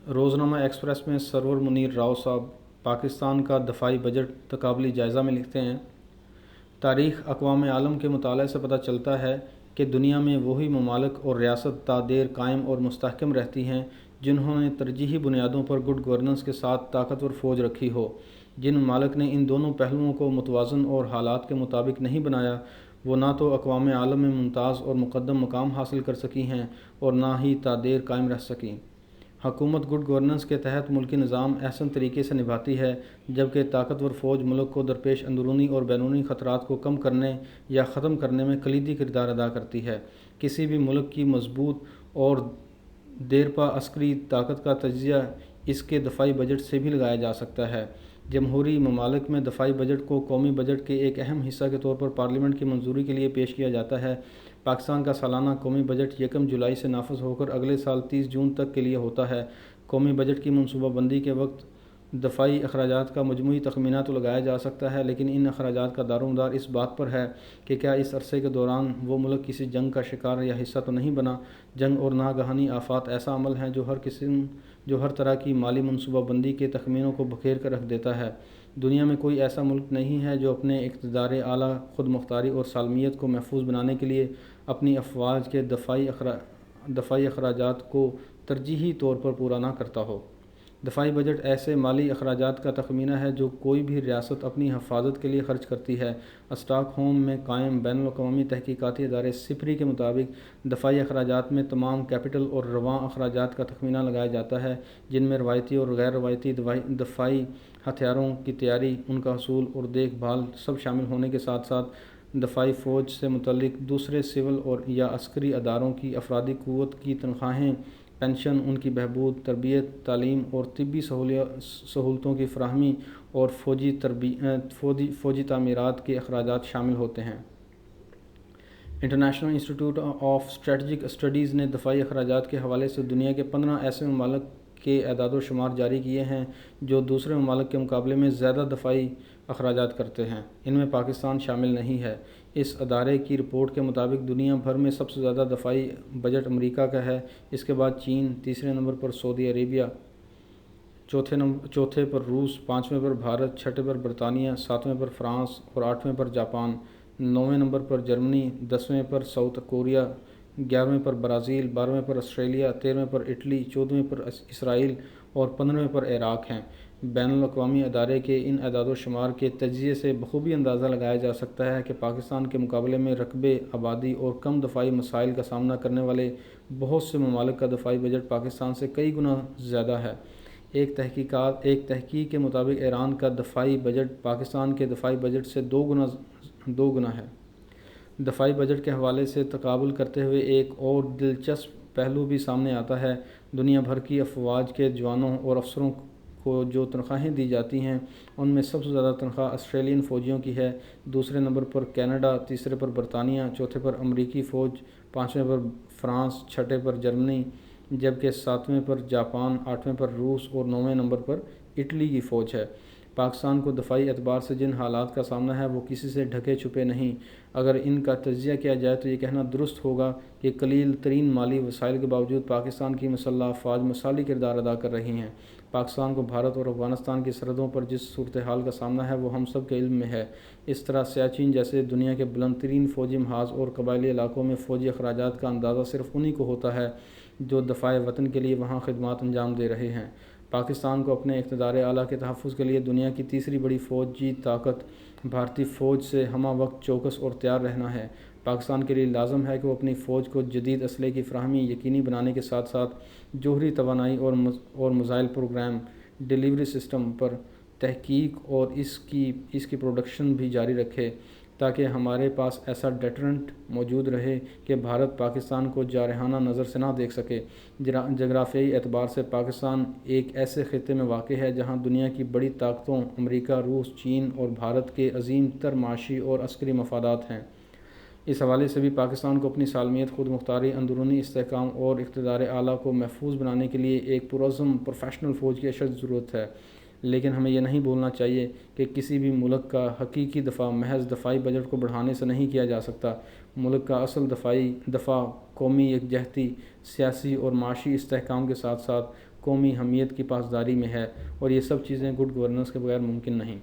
روزنامہ ایکسپریس میں سرور منیر راؤ صاحب پاکستان کا دفاعی بجٹ تقابلی جائزہ میں لکھتے ہیں، تاریخ اقوام عالم کے مطالعے سے پتہ چلتا ہے کہ دنیا میں وہی ممالک اور ریاست تا دیر قائم اور مستحکم رہتی ہیں جنہوں نے ترجیحی بنیادوں پر گڈ گورننس کے ساتھ طاقتور فوج رکھی ہو۔ جن ممالک نے ان دونوں پہلوؤں کو متوازن اور حالات کے مطابق نہیں بنایا، وہ نہ تو اقوام عالم میں ممتاز اور مقدم مقام حاصل کر سکی ہیں اور نہ ہی تا دیر قائم رہ سکیں۔ حکومت گڈ گورننس کے تحت ملکی نظام احسن طریقے سے نبھاتی ہے، جبکہ طاقتور فوج ملک کو درپیش اندرونی اور بیرونی خطرات کو کم کرنے یا ختم کرنے میں کلیدی کردار ادا کرتی ہے۔ کسی بھی ملک کی مضبوط اور دیرپا عسکری طاقت کا تجزیہ اس کے دفاعی بجٹ سے بھی لگایا جا سکتا ہے۔ جمہوری ممالک میں دفاعی بجٹ کو قومی بجٹ کے ایک اہم حصہ کے طور پر پارلیمنٹ کی منظوری کے لیے پیش کیا جاتا ہے۔ پاکستان کا سالانہ قومی بجٹ 1 جولائی سے نافذ ہو کر اگلے سال 30 جون تک کے لیے ہوتا ہے۔ قومی بجٹ کی منصوبہ بندی کے وقت دفاعی اخراجات کا مجموعی تخمینہ تو لگایا جا سکتا ہے، لیکن ان اخراجات کا دار و مدار اس بات پر ہے کہ کیا اس عرصے کے دوران وہ ملک کسی جنگ کا شکار یا حصہ تو نہیں بنا۔ جنگ اور ناگہانی آفات ایسا عمل ہے جو ہر طرح کی مالی منصوبہ بندی کے تخمینوں کو بکھیر کر رکھ دیتا ہے۔ دنیا میں کوئی ایسا ملک نہیں ہے جو اپنے اقتدار اعلیٰ، خود مختاری اور سالمیت کو محفوظ بنانے کے لیے اپنی افواج کے دفاعی اخراجات کو ترجیحی طور پر پورا نہ کرتا ہو۔ دفاعی بجٹ ایسے مالی اخراجات کا تخمینہ ہے جو کوئی بھی ریاست اپنی حفاظت کے لیے خرچ کرتی ہے۔ اسٹاک ہوم میں قائم بین الاقوامی تحقیقاتی ادارے سپری کے مطابق دفاعی اخراجات میں تمام کیپٹل اور رواں اخراجات کا تخمینہ لگایا جاتا ہے، جن میں روایتی اور غیر روایتی دفاعی ہتھیاروں کی تیاری، ان کا حصول اور دیکھ بھال سب شامل ہونے کے ساتھ ساتھ دفاعی فوج سے متعلق دوسرے سول اور یا عسکری اداروں کی افرادی قوت کی تنخواہیں، پنشن، ان کی بہبود، تربیت، تعلیم اور طبی سہولتوں کی فراہمی اور فوجی تعمیرات کے اخراجات شامل ہوتے ہیں۔ انٹرنیشنل انسٹی ٹیوٹ آف اسٹریٹجک اسٹڈیز نے دفاعی اخراجات کے حوالے سے دنیا کے 15 ایسے ممالک کے اعداد و شمار جاری کیے ہیں جو دوسرے ممالک کے مقابلے میں زیادہ دفاعی اخراجات کرتے ہیں۔ ان میں پاکستان شامل نہیں ہے۔ اس ادارے کی رپورٹ کے مطابق دنیا بھر میں سب سے زیادہ دفاعی بجٹ امریکہ کا ہے، اس کے بعد چین، تیسرے نمبر پر سعودی عربیہ، چوتھے پر روس، پانچویں پر بھارت، چھٹے پر برطانیہ، ساتویں پر فرانس اور آٹھویں پر جاپان، نویں نمبر پر جرمنی، 10ویں پر ساؤتھ کوریا، 11ویں پر برازیل، 12ویں پر آسٹریلیا، 13ویں پر اٹلی، 14ویں پر اسرائیل اور 15ویں پر عراق ہیں۔ بین الاقوامی ادارے کے ان اعداد و شمار کے تجزیے سے بخوبی اندازہ لگایا جا سکتا ہے کہ پاکستان کے مقابلے میں رقبے، آبادی اور کم دفاعی مسائل کا سامنا کرنے والے بہت سے ممالک کا دفاعی بجٹ پاکستان سے کئی گنا زیادہ ہے۔ ایک تحقیق کے مطابق ایران کا دفاعی بجٹ پاکستان کے دفاعی بجٹ سے دو گنا ہے۔ دفاعی بجٹ کے حوالے سے تقابل کرتے ہوئے ایک اور دلچسپ پہلو بھی سامنے آتا ہے۔ دنیا بھر کی افواج کے جوانوں اور افسروں کو جو تنخواہیں دی جاتی ہیں، ان میں سب سے زیادہ تنخواہ آسٹریلین فوجیوں کی ہے، دوسرے نمبر پر کینیڈا، تیسرے پر برطانیہ، چوتھے پر امریکی فوج، پانچویں پر فرانس، چھٹے پر جرمنی، جبکہ ساتویں پر جاپان، آٹھویں پر روس اور نویں نمبر پر اٹلی کی فوج ہے۔ پاکستان کو دفاعی اعتبار سے جن حالات کا سامنا ہے وہ کسی سے ڈھکے چھپے نہیں۔ اگر ان کا تجزیہ کیا جائے تو یہ کہنا درست ہوگا کہ قلیل ترین مالی وسائل کے باوجود پاکستان کی مسلح افواج مثالی کردار ادا کر رہی ہیں۔ پاکستان کو بھارت اور افغانستان کی سرحدوں پر جس صورتحال کا سامنا ہے وہ ہم سب کے علم میں ہے۔ اس طرح سیاچن جیسے دنیا کے بلند ترین فوجی محاذ اور قبائلی علاقوں میں فوجی اخراجات کا اندازہ صرف انہی کو ہوتا ہے جو دفاع وطن کے لیے وہاں خدمات انجام دے رہے ہیں۔ پاکستان کو اپنے اقتدار اعلیٰ کے تحفظ کے لیے دنیا کی تیسری بڑی فوجی طاقت بھارتی فوج سے ہمہ وقت چوکس اور تیار رہنا ہے۔ پاکستان کے لیے لازم ہے کہ وہ اپنی فوج کو جدید اسلحے کی فراہمی یقینی بنانے کے ساتھ ساتھ جوہری توانائی اور میزائل پروگرام ڈیلیوری سسٹم پر تحقیق اور اس کی پروڈکشن بھی جاری رکھے تاکہ ہمارے پاس ایسا ڈیٹرنٹ موجود رہے کہ بھارت پاکستان کو جارحانہ نظر سے نہ دیکھ سکے۔ جغرافیائی اعتبار سے پاکستان ایک ایسے خطے میں واقع ہے جہاں دنیا کی بڑی طاقتوں امریکہ، روس، چین اور بھارت کے عظیم تر معاشی اور عسکری مفادات ہیں۔ اس حوالے سے بھی پاکستان کو اپنی سالمیت، خود مختاری، اندرونی استحکام اور اقتدار اعلیٰ کو محفوظ بنانے کے لیے ایک پرعزم پروفیشنل فوج کی اشد ضرورت ہے۔ لیکن ہمیں یہ نہیں بھولنا چاہیے کہ کسی بھی ملک کا حقیقی دفاع محض دفاعی بجٹ کو بڑھانے سے نہیں کیا جا سکتا۔ ملک کا اصل دفاع قومی یکجہتی، سیاسی اور معاشی استحکام کے ساتھ ساتھ قومی حمیت کی پاسداری میں ہے، اور یہ سب چیزیں گڈ گورننس کے بغیر ممکن نہیں۔